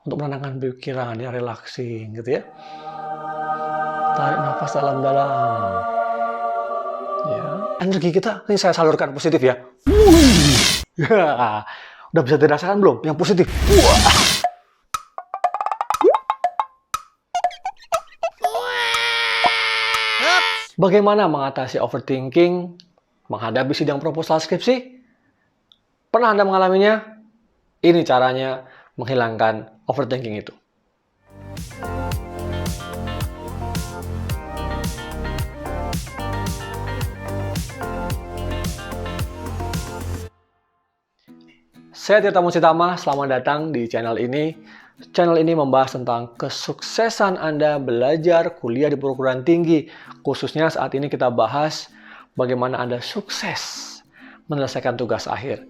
untuk menenangkan pikiran, ya relaxing gitu ya. Tarik nafas dalam-dalam. Ya, energi kita ini saya salurkan positif ya. Ya, udah bisa dirasakan belum yang positif? Wah. Bagaimana mengatasi overthinking menghadapi sidang proposal skripsi? Pernah Anda mengalaminya? Ini caranya menghilangkan overthinking itu. Saya Tirta Musitama, selamat datang di channel ini. Channel ini membahas tentang kesuksesan Anda belajar kuliah di perguruan tinggi. Khususnya saat ini kita bahas bagaimana Anda sukses menyelesaikan tugas akhir.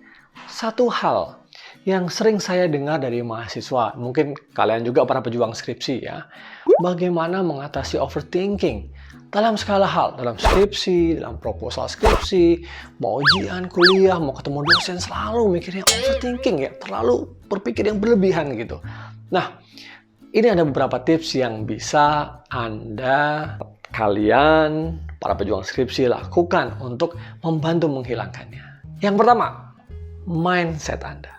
Satu hal yang sering saya dengar dari mahasiswa, mungkin kalian juga para pejuang skripsi ya, bagaimana mengatasi overthinking dalam segala hal, dalam skripsi, dalam proposal skripsi, mau ujian kuliah, mau ketemu dosen, selalu mikirnya overthinking ya, terlalu berpikir yang berlebihan gitu. Nah, ini ada beberapa tips yang bisa kalian, para pejuang skripsi lakukan untuk membantu menghilangkannya. Yang pertama, mindset Anda.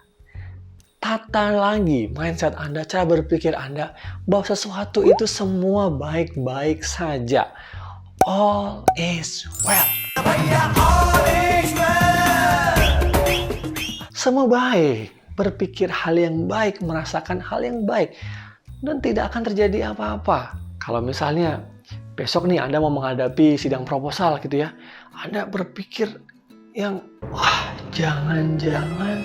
Tata lagi mindset Anda, cara berpikir Anda, bahwa sesuatu itu semua baik-baik saja. All is well. Semua baik. Berpikir hal yang baik, merasakan hal yang baik. Dan tidak akan terjadi apa-apa. Kalau misalnya besok nih Anda mau menghadapi sidang proposal gitu ya. Anda berpikir yang, wah jangan-jangan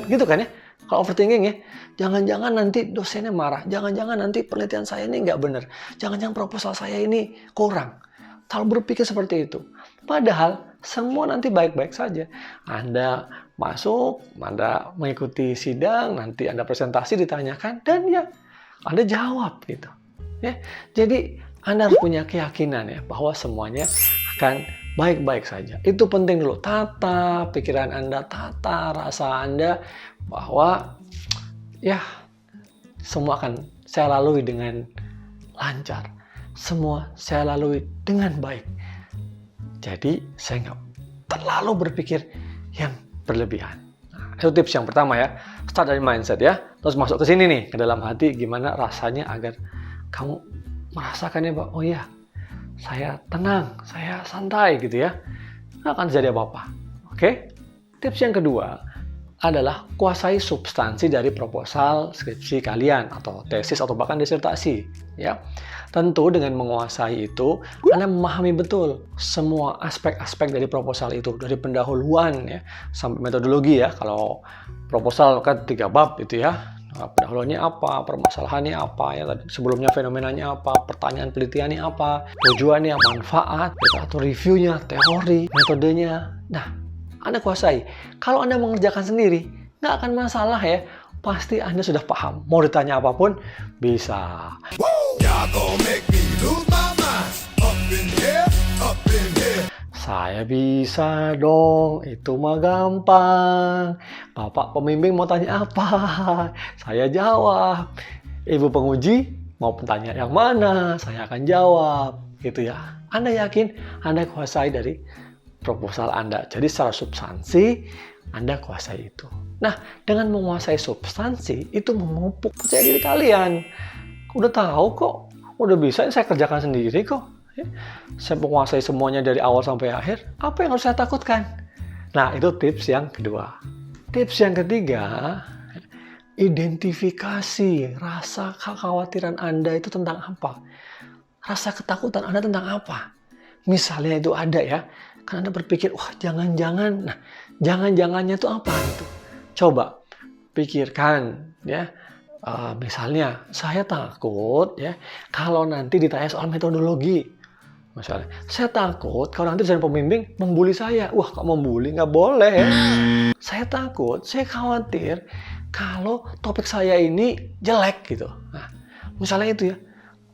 gitu kan ya. Kalau overthinking ya, jangan-jangan nanti dosennya marah, jangan-jangan nanti penelitian saya ini nggak benar, jangan-jangan proposal saya ini kurang. Selalu berpikir seperti itu. Padahal semua nanti baik-baik saja. Anda masuk, Anda mengikuti sidang, nanti Anda presentasi ditanyakan, dan ya Anda jawab gitu. Ya, jadi Anda harus punya keyakinan ya bahwa semuanya akan baik-baik saja. Itu penting dulu. Tata pikiran Anda, tata rasa Anda bahwa ya semua akan saya lalui dengan lancar. Semua saya lalui dengan baik. Jadi saya nggak terlalu berpikir yang berlebihan. Nah, itu tips yang pertama ya. Start dari mindset ya. Terus masuk ke sini nih, ke dalam hati gimana rasanya agar kamu merasakannya bahwa oh ya, saya tenang, saya santai gitu ya. Nggak akan terjadi apa-apa. Oke? Tips yang kedua adalah kuasai substansi dari proposal skripsi kalian atau tesis atau bahkan disertasi ya. Tentu dengan menguasai itu Anda memahami betul semua aspek-aspek dari proposal itu, dari pendahuluan ya sampai metodologi ya. Kalau proposal kan 3 bab itu ya. Nah, pendahuluannya apa, permasalahannya apa ya, sebelumnya fenomenanya apa, pertanyaan penelitiannya apa, tujuannya, manfaat, atau reviewnya, teori, metodenya. Nah, Anda kuasai. Kalau Anda mengerjakan sendiri, nggak akan masalah ya. Pasti Anda sudah paham. Mau ditanya apapun, bisa. Saya bisa dong, itu mah gampang. Bapak pembimbing mau tanya apa? Saya jawab. Ibu penguji mau tanya yang mana? Saya akan jawab. Gitu ya. Anda yakin Anda kuasai dari proposal Anda. Jadi secara substansi, Anda kuasai itu. Nah, dengan menguasai substansi, itu memupuk percaya diri kalian. Udah tahu kok, udah bisa, saya kerjakan sendiri kok. Saya menguasai semuanya dari awal sampai akhir. Apa yang harus saya takutkan? Nah, itu tips yang kedua. Tips yang ketiga, identifikasi rasa kekhawatiran Anda itu tentang apa. Rasa ketakutan Anda tentang apa. Misalnya itu ada ya, kan Anda berpikir, wah jangan-jangan. Nah, jangan-jangannya itu apa gitu. Coba pikirkan ya. Misalnya saya takut ya kalau nanti ditanya soal metodologi. Misalnya, saya takut kalau nanti dosen pembimbing membuli saya. Wah, kok membuli? Nggak boleh ya. Saya takut, saya khawatir kalau topik saya ini jelek gitu. Nah, misalnya itu ya,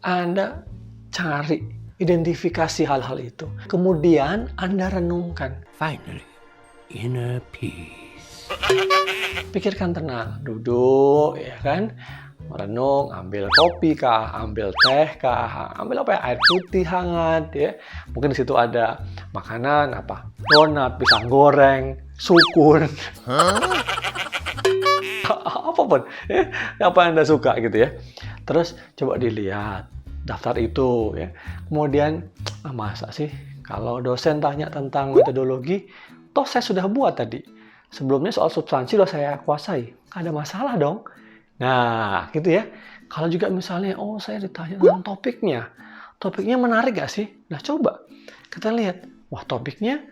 Anda cari, identifikasi hal-hal itu. Kemudian Anda renungkan. Finally, inner peace. Pikirkan tenang, duduk, ya kan? Merenung, ambil kopi kah, ambil teh kah, ambil apa ya, air putih hangat, ya. Mungkin di situ ada makanan apa, donat, pisang goreng, sukun, apapun, ya, apa yang Anda suka gitu ya. Terus coba dilihat daftar itu, ya. Kemudian, masa sih kalau dosen tanya tentang metodologi, toh saya sudah buat tadi. Sebelumnya soal substansi sudah saya kuasai, nggak ada masalah dong. Nah, gitu ya. Kalau juga misalnya, oh saya ditanya tentang topiknya menarik gak sih? Nah coba kita lihat, wah topiknya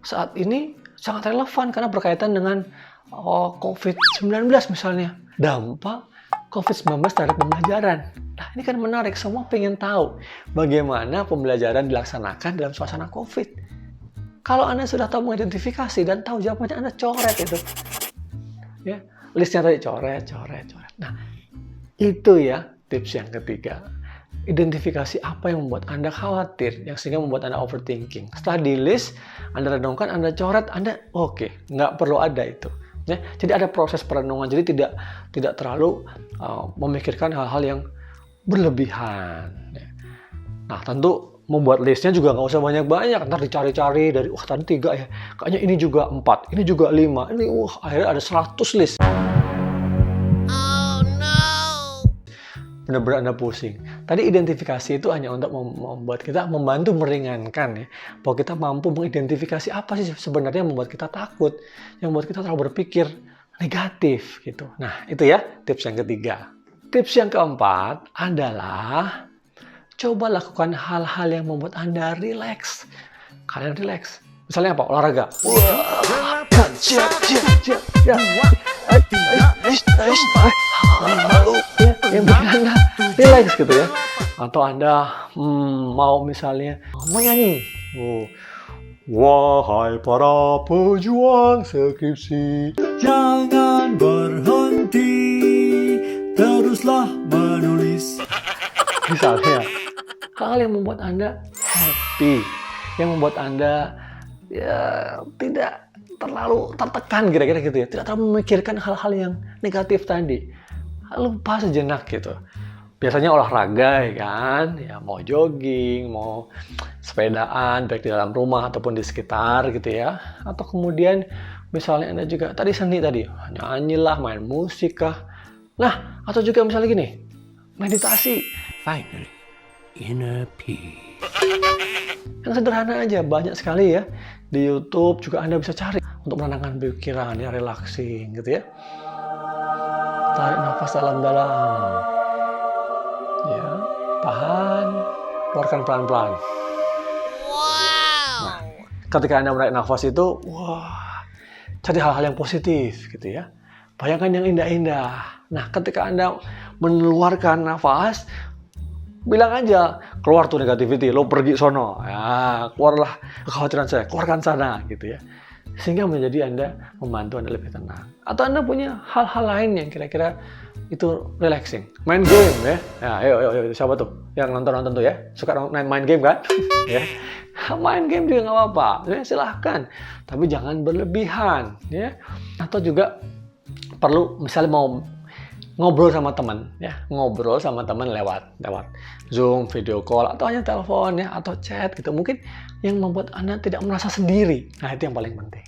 saat ini sangat relevan karena berkaitan dengan COVID-19 misalnya. Dampak COVID-19 terhadap pembelajaran. Nah ini kan menarik, semua pengen tahu bagaimana pembelajaran dilaksanakan dalam suasana COVID. Kalau Anda sudah tahu mengidentifikasi dan tahu jawabannya, Anda coret itu. Ya, listnya tadi coret. Nah, itu ya tips yang ketiga. Identifikasi apa yang membuat Anda khawatir, yang sehingga membuat Anda overthinking. Setelah di list, Anda renungkan, Anda coret, Anda oke, nggak perlu ada itu. Ya, jadi ada proses perenungan, jadi tidak terlalu memikirkan hal-hal yang berlebihan. Ya. Nah, tentu membuat listnya juga nggak usah banyak-banyak, ntar dicari-cari dari, wah tadi 3 ya, kayaknya ini juga 4, ini juga 5, ini akhirnya ada 100 list. Benar-benar Anda pusing. Tadi identifikasi itu hanya untuk membuat kita membantu meringankan ya. Bahwa kita mampu mengidentifikasi apa sih sebenarnya yang membuat kita takut, yang membuat kita terlalu berpikir negatif gitu. Nah, itu ya tips yang ketiga. Tips yang keempat adalah coba lakukan hal-hal yang membuat Anda rileks. Kalian rileks. Misalnya apa? Olahraga. Yang bikin Anda rileks gitu ya. Atau Anda mau misalnya menyanyi. Wahai para pejuang skripsi, jangan berhenti, teruslah menulis. Misalnya, hal yang membuat Anda happy, yang membuat Anda ya tidak terlalu tertekan kira-kira gitu ya, tidak terlalu memikirkan hal-hal yang negatif tadi. Lupa sejenak gitu. Biasanya olahraga ya kan, ya mau jogging, mau sepedaan, baik di dalam rumah ataupun di sekitar gitu ya. Atau kemudian misalnya Anda juga tadi seni tadi, nyanyilah, main musik kah. Nah, atau juga misalnya gini, meditasi. Finally, inner peace. Yang sederhana aja, banyak sekali ya. Di YouTube juga Anda bisa cari untuk menenangkan pikiran, ya relaxing gitu ya. Tarik nafas dalam-dalam. Ya, tahan, keluarkan pelan-pelan. Wow. Nah, ketika Anda menarik nafas itu, wah, cari hal-hal yang positif gitu ya. Bayangkan yang indah-indah. Nah, ketika Anda mengeluarkan nafas, bilang aja, keluar tuh negativity, lo pergi sono. Ya, keluarlah kekhawatiran saya, keluarkan sana gitu ya. Sehingga menjadi Anda membantu Anda lebih tenang. Atau Anda punya hal-hal lain yang kira-kira itu relaxing. Main game ya. Ya, ayo, siapa tuh yang nonton tuh ya? Suka main game kan? Ya. Main game juga nggak apa-apa. Ya, silahkan. Tapi jangan berlebihan. Ya. Atau juga perlu misalnya mau ngobrol sama teman. Ya. Ngobrol sama teman lewat Zoom, video call, atau hanya telepon ya, atau chat gitu. Mungkin yang membuat Anda tidak merasa sendiri. Nah, itu yang paling penting.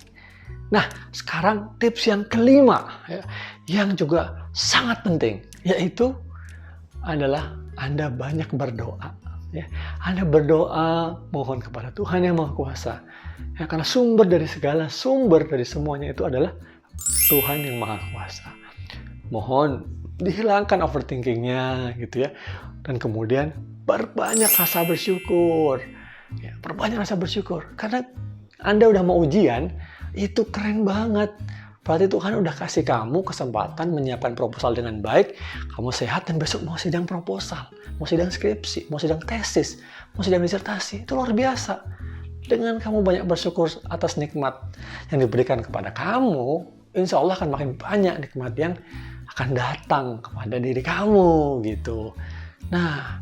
Nah, sekarang tips yang kelima ya, yang juga sangat penting, yaitu adalah Anda banyak berdoa. Ya. Anda berdoa, mohon kepada Tuhan Yang Maha Kuasa. Ya, karena sumber dari semuanya itu adalah Tuhan Yang Maha Kuasa. Mohon dihilangkan overthinkingnya gitu ya. Dan kemudian berbanyak rasa bersyukur. Ya, perbanyak rasa bersyukur. Karena Anda udah mau ujian, itu keren banget. Berarti Tuhan udah kasih kamu kesempatan menyiapkan proposal dengan baik. Kamu sehat dan besok mau sidang proposal, mau sidang skripsi, mau sidang tesis, mau sidang disertasi. Itu luar biasa. Dengan kamu banyak bersyukur atas nikmat yang diberikan kepada kamu, insya Allah akan makin banyak nikmat yang akan datang kepada diri kamu gitu. Nah,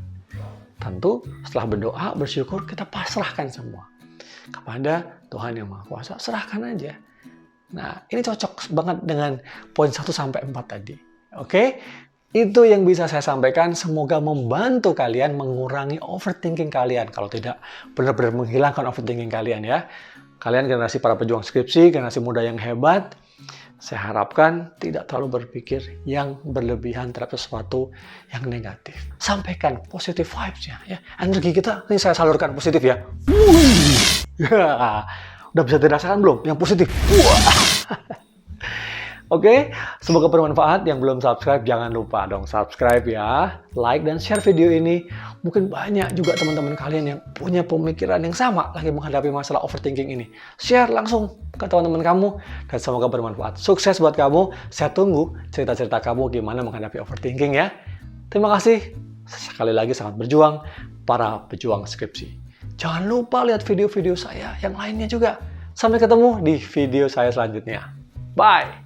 tentu setelah berdoa, bersyukur, kita pasrahkan semua kepada Tuhan Yang Maha Kuasa. Serahkan aja. Nah, ini cocok banget dengan poin 1 sampai 4 tadi. Oke? Itu yang bisa saya sampaikan. Semoga membantu kalian mengurangi overthinking kalian. Kalau tidak, benar-benar menghilangkan overthinking kalian ya. Kalian generasi para pejuang skripsi, generasi muda yang hebat. Saya harapkan tidak terlalu berpikir yang berlebihan terhadap sesuatu yang negatif. Sampaikan positive vibes-nya ya. Energi kita, ini saya salurkan positif ya. Ya, udah bisa dirasakan belum yang positif? Oke, semoga bermanfaat. Yang belum subscribe, jangan lupa dong subscribe ya. Like dan share video ini. Mungkin banyak juga teman-teman kalian yang punya pemikiran yang sama lagi menghadapi masalah overthinking ini. Share langsung ke teman-teman kamu dan semoga bermanfaat. Sukses buat kamu. Saya tunggu cerita-cerita kamu gimana menghadapi overthinking ya. Terima kasih. Sekali lagi sangat berjuang para pejuang skripsi. Jangan lupa lihat video-video saya yang lainnya juga. Sampai ketemu di video saya selanjutnya. Bye!